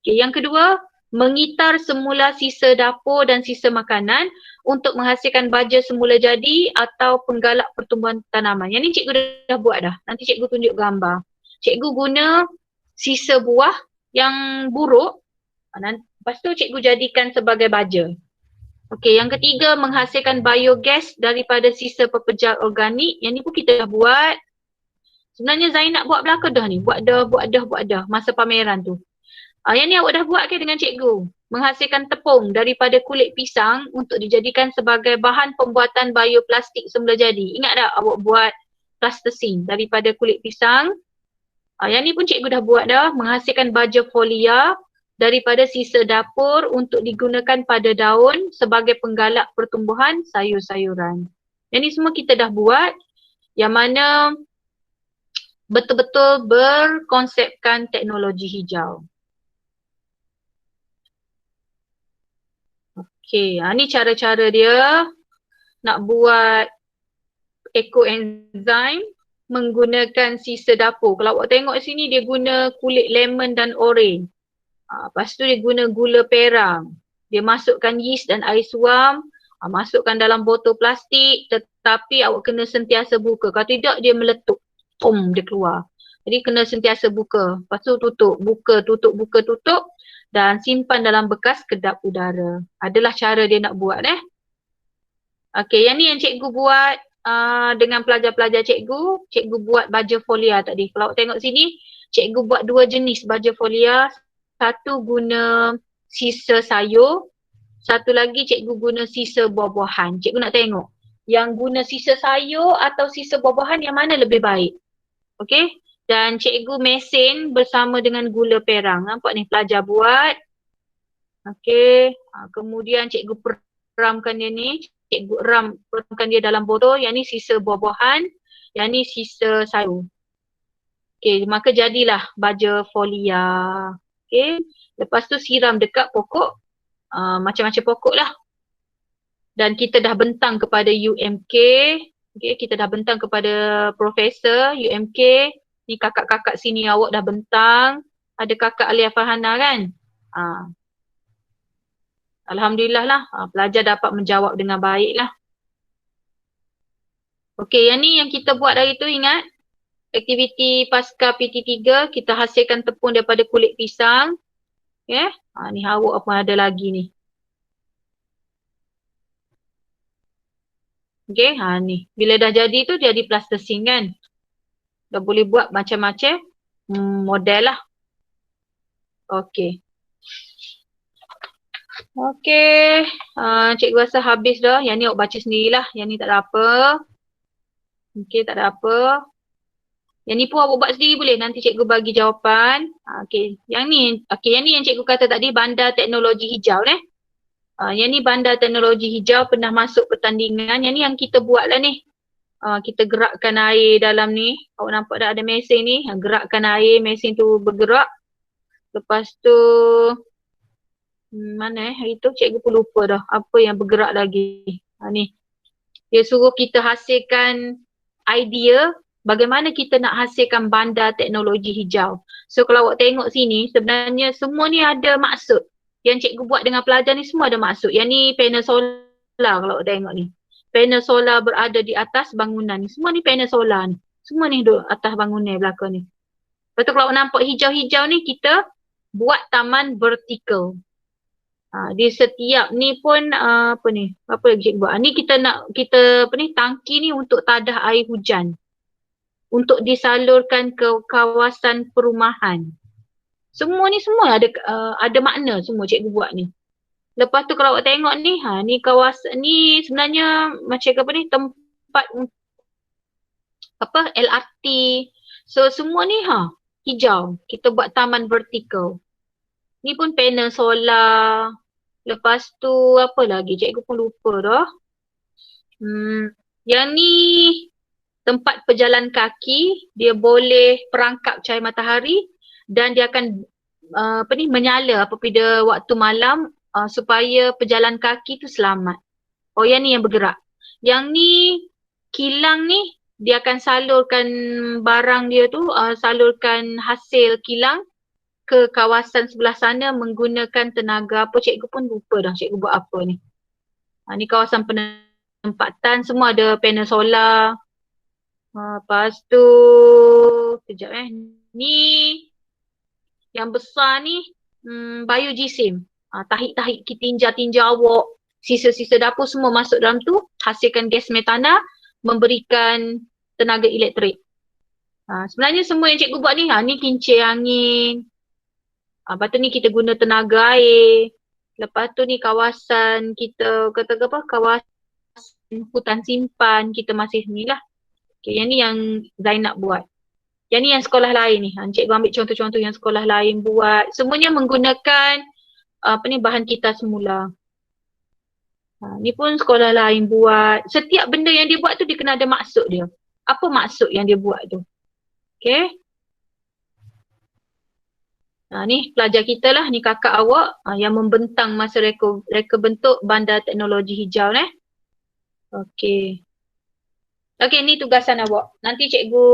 Okay, yang kedua, mengitar semula sisa dapur dan sisa makanan untuk menghasilkan baja semula jadi atau penggalak pertumbuhan tanaman. Yang ni cikgu dah buat dah. Nanti cikgu tunjuk gambar. Cikgu guna sisa buah yang buruk, lepas tu cikgu jadikan sebagai baja. Okey, yang ketiga menghasilkan biogas daripada sisa pepejal organik. Yang ni pun kita dah buat. Sebenarnya Zainab buat belaka dah ni. Buat dah masa pameran tu. Yang ni awak dah buat ke dengan cikgu? Menghasilkan tepung daripada kulit pisang untuk dijadikan sebagai bahan pembuatan bioplastik semula jadi. Ingat tak awak buat plasticine daripada kulit pisang? Yang ni pun cikgu dah buat dah. Menghasilkan baja folia daripada sisa dapur untuk digunakan pada daun sebagai penggalak pertumbuhan sayur-sayuran. Yang ni semua kita dah buat. Yang mana betul-betul berkonsepkan teknologi hijau. Okey, ni cara-cara dia nak buat ekoenzim menggunakan sisa dapur. Kalau awak tengok sini dia guna kulit lemon dan oren. Lepas tu dia guna gula perang. Dia masukkan yeast dan air suam, masukkan dalam botol plastik tetapi awak kena sentiasa buka. Kalau tidak dia meletup. Dia keluar. Jadi kena sentiasa buka. Lepas tu tutup, buka, tutup. Dan simpan dalam bekas kedap udara. Adalah cara dia nak buat Okey, yang ni yang cikgu buat dengan pelajar-pelajar cikgu. Cikgu buat baja folia tadi. Kalau awak tengok sini, cikgu buat 2 jenis baja folia. Satu guna sisa sayur. Satu lagi cikgu guna sisa buah-buahan. Cikgu nak tengok yang guna sisa sayur atau sisa buah-buahan yang mana lebih baik. Okey. Dan cikgu mesin bersama dengan gula perang. Nampak ni pelajar buat. Okey. Kemudian cikgu peramkan dia ni. Cikgu peramkan dia dalam botol. Yang ni sisa buah-buahan. Yang ni sisa sayur. Okey. Maka jadilah baja folia. Okey. Lepas tu siram dekat pokok. Macam-macam pokok lah. Dan kita dah bentang kepada UMK. Okey. Kita dah bentang kepada Profesor UMK. Ni kakak-kakak sini awak dah bentang. Ada kakak Alia Farhana kan? Alhamdulillah lah. Pelajar dapat menjawab dengan baik lah. Okey, yang ni yang kita buat dari tu ingat. Aktiviti pasca PT3 kita hasilkan tepung daripada kulit pisang. Okay. Ni awak apa ada lagi ni. Okay, ni. Bila dah jadi tu jadi plasticine kan. Dah boleh buat macam-macam model lah. Okay. Okay. Cikgu rasa habis dah. Yang ni awak baca sendirilah. Yang ni tak ada apa. Okay, tak ada apa. Yang ni pun awak buat sendiri boleh. Nanti cikgu bagi jawapan. Okay. Yang ni yang cikgu kata tadi bandar teknologi hijau Yang ni bandar teknologi hijau pernah masuk pertandingan. Yang ni yang kita buat lah ni. Kita gerakkan air dalam ni. Awak nampak tak ada mesin ni. Gerakkan air, mesin tu bergerak. Lepas tu mana hari tu cikgu pun lupa dah. Apa yang bergerak lagi. Ni. Dia suruh kita hasilkan idea bagaimana kita nak hasilkan bandar teknologi hijau. So kalau awak tengok sini sebenarnya semua ni ada maksud. Yang cikgu buat dengan pelajar ni semua ada maksud. Yang ni panel solar kalau awak tengok ni. Panel solar berada di atas bangunan ni. Semua ni panel solar ni. Semua ni duduk atas bangunan belakang ni. Lepas tu kalau awak nampak hijau-hijau ni kita buat taman vertikal. Di setiap ni pun apa lagi cikgu buat. Ni kita nak tangki ni untuk tadah air hujan. Untuk disalurkan ke kawasan perumahan. Semua ni semua ada makna semua cikgu buat ni. Lepas tu kalau awak tengok ni, ni kawasan ni sebenarnya macam tempat LRT. So semua ni hijau. Kita buat taman vertikal. Ni pun panel solar. Lepas tu apa lagi? Cikgu pun lupa dah. Yang ni tempat pejalan kaki. Dia boleh perangkap cahaya matahari. Dan dia akan menyala apabila waktu malam supaya pejalan kaki tu selamat. Yang ni yang bergerak. Yang ni kilang ni dia akan salurkan barang dia tu, salurkan hasil kilang ke kawasan sebelah sana menggunakan tenaga apa cikgu pun lupa dah cikgu buat apa ni. Ni kawasan penempatan semua ada panel solar. Lepas tu kejap ni yang besar ni biojisim. Tahik-tahik tinja-tinja awak Sisa-sisa dapur semua masuk dalam tu, hasilkan gas metana, memberikan tenaga elektrik. Sebenarnya semua yang cikgu buat ni, ni kincir angin. Lepas tu ni kita guna tenaga air. Lepas tu ni kawasan kita, kata apa, kawasan hutan simpan kita masih ni lah. Okay, yang ni yang Zainab buat. Yang ni yang sekolah lain ni. Cikgu ambil contoh-contoh yang sekolah lain buat. Semuanya menggunakan bahan kita semula. Ni pun sekolah lain buat. Setiap benda yang dia buat tu dia kena ada maksud dia. Apa maksud yang dia buat tu? Okay. Ni pelajar kita lah. Ni kakak awak yang membentang masa reka bentuk bandar teknologi hijau ni. Okay. Okay, ni tugasan awak. Nanti cikgu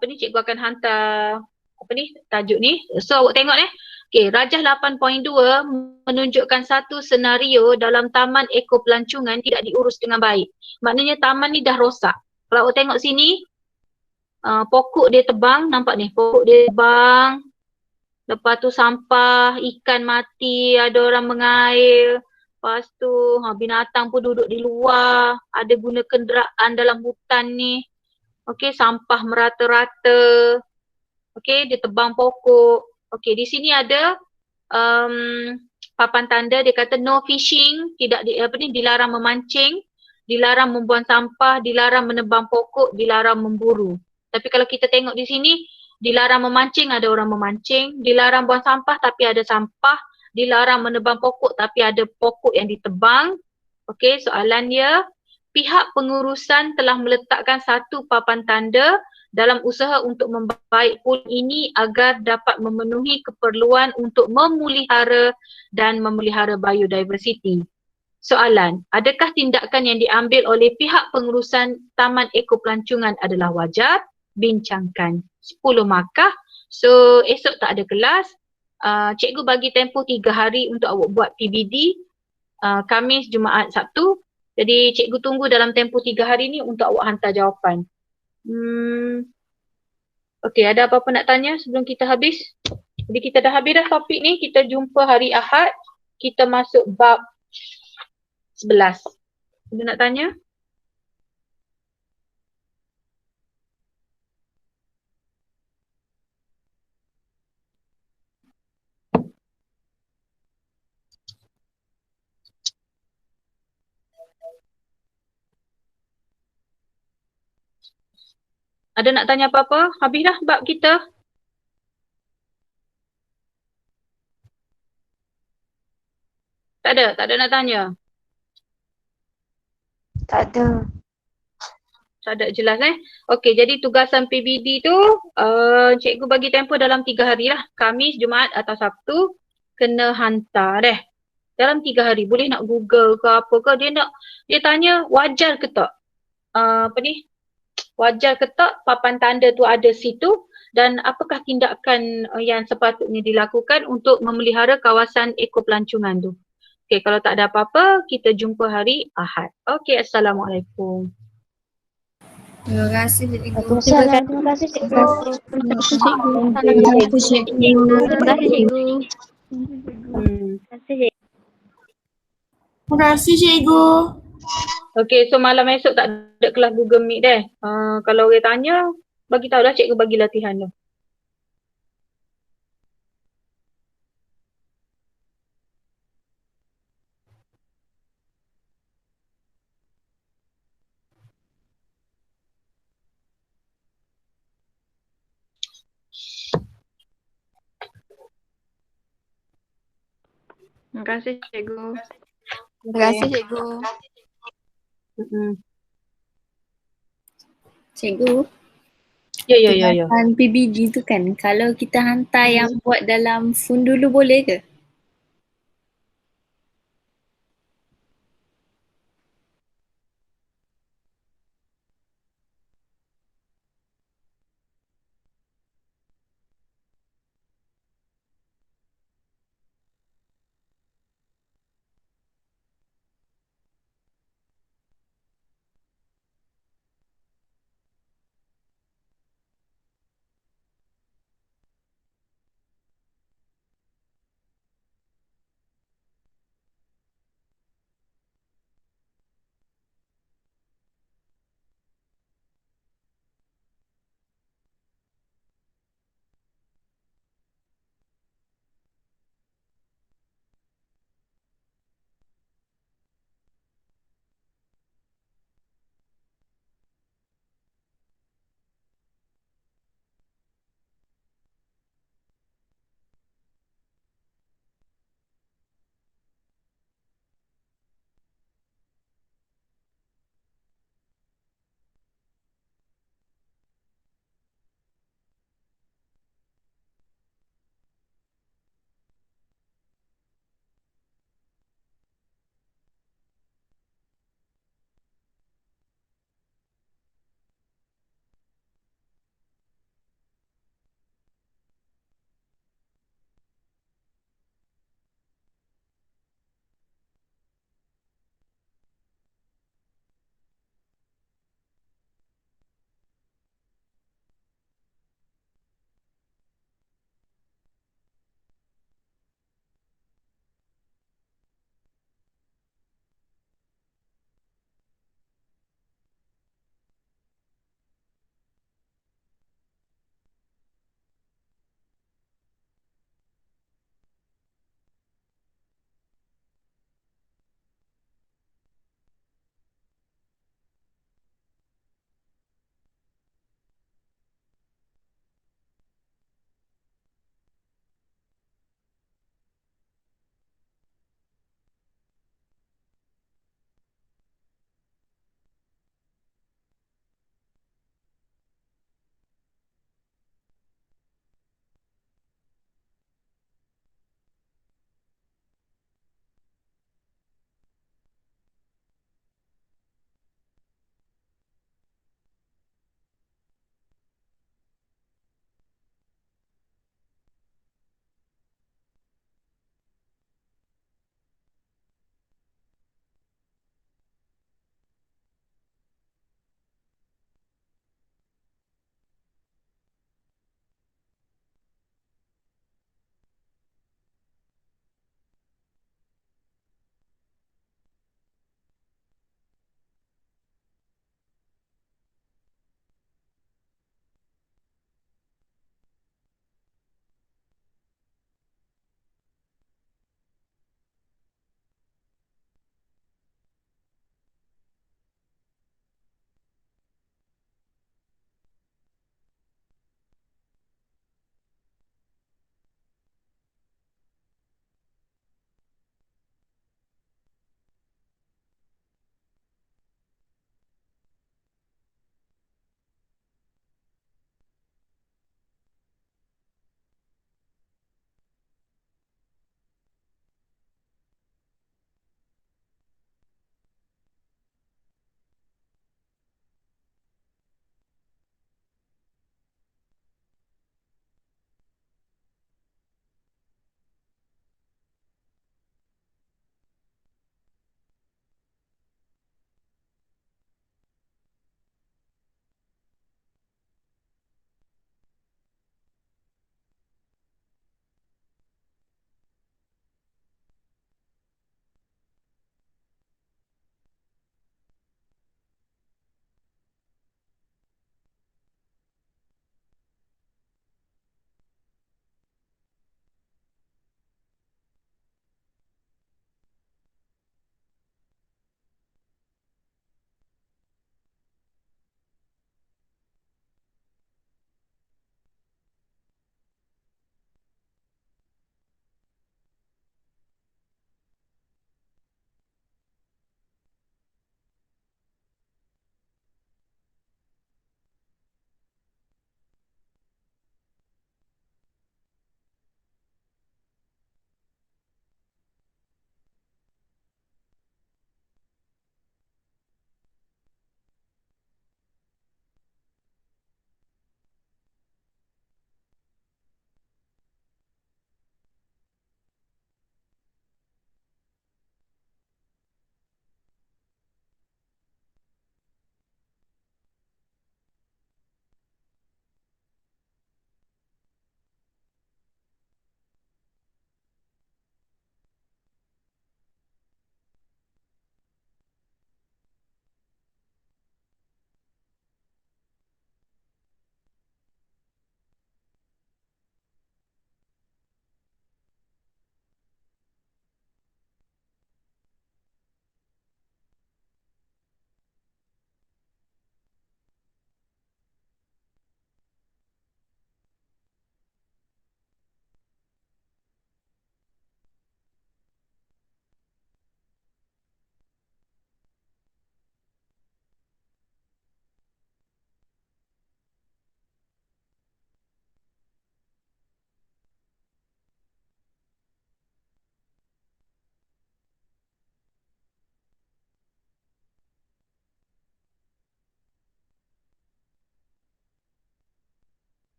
cikgu akan hantar tajuk ni. So awak tengok ni. Okay, Rajah 8.2 menunjukkan satu senario dalam taman ekopelancongan tidak diurus dengan baik. Maknanya taman ni dah rosak. Kalau awak tengok sini, pokok dia tebang, nampak ni, pokok dia tebang. Lepas tu sampah, ikan mati, ada orang mengair. Lepas tu binatang pun duduk di luar, ada guna kenderaan dalam hutan ni. Okay, sampah merata-rata. Okay, dia tebang pokok. Okay, di sini ada papan tanda dia kata no fishing, tidak dilarang memancing, dilarang membuang sampah, dilarang menebang pokok, dilarang memburu. Tapi kalau kita tengok di sini, dilarang memancing, ada orang memancing, dilarang buang sampah tapi ada sampah, dilarang menebang pokok tapi ada pokok yang ditebang. Okey, soalan dia, pihak pengurusan telah meletakkan satu papan tanda dalam usaha untuk membaik pool ini agar dapat memenuhi keperluan untuk memelihara dan memelihara biodiversiti. Soalan, adakah tindakan yang diambil oleh pihak pengurusan Taman Ekopelancongan adalah wajar? Bincangkan. 10 markah. So esok tak ada kelas. Cikgu bagi tempoh 3 hari untuk awak buat PBD. Khamis, Jumaat, Sabtu. Jadi cikgu tunggu dalam tempoh 3 hari ni untuk awak hantar jawapan. Okey, ada apa-apa nak tanya sebelum kita habis? Jadi kita dah habis dah topik ni. Kita jumpa hari Ahad. Kita masuk bab 11. Ada nak tanya? Ada nak tanya apa-apa? Habis dah bab kita. Tak ada nak tanya. Tak ada. Tak ada, jelas Okey, jadi tugasan PBD tu cikgu bagi tempoh dalam 3 hari lah. Khamis, Jumaat atau Sabtu kena hantar dalam 3 hari. Boleh nak Google ke apa ke. Dia tanya wajar ke tak? Wajar ke tak papan tanda tu ada situ dan apakah tindakan yang sepatutnya dilakukan untuk memelihara kawasan ekopelancongan tu. Okey, kalau tak ada apa-apa, kita jumpa hari Ahad. Okey, Assalamualaikum. Terima kasih cikgu. Terima kasih cikgu. Terima kasih cikgu. Terima kasih cikgu. Okey, so malam esok tak ada kelas Google Meet kalau orang tanya, bagi tahu lah, cikgu bagi latihan tu. Terima kasih cikgu. Terima kasih cikgu. Cikgu. Ya. PBD tu kan, kalau kita hantar yang buat dalam phone dulu boleh ke?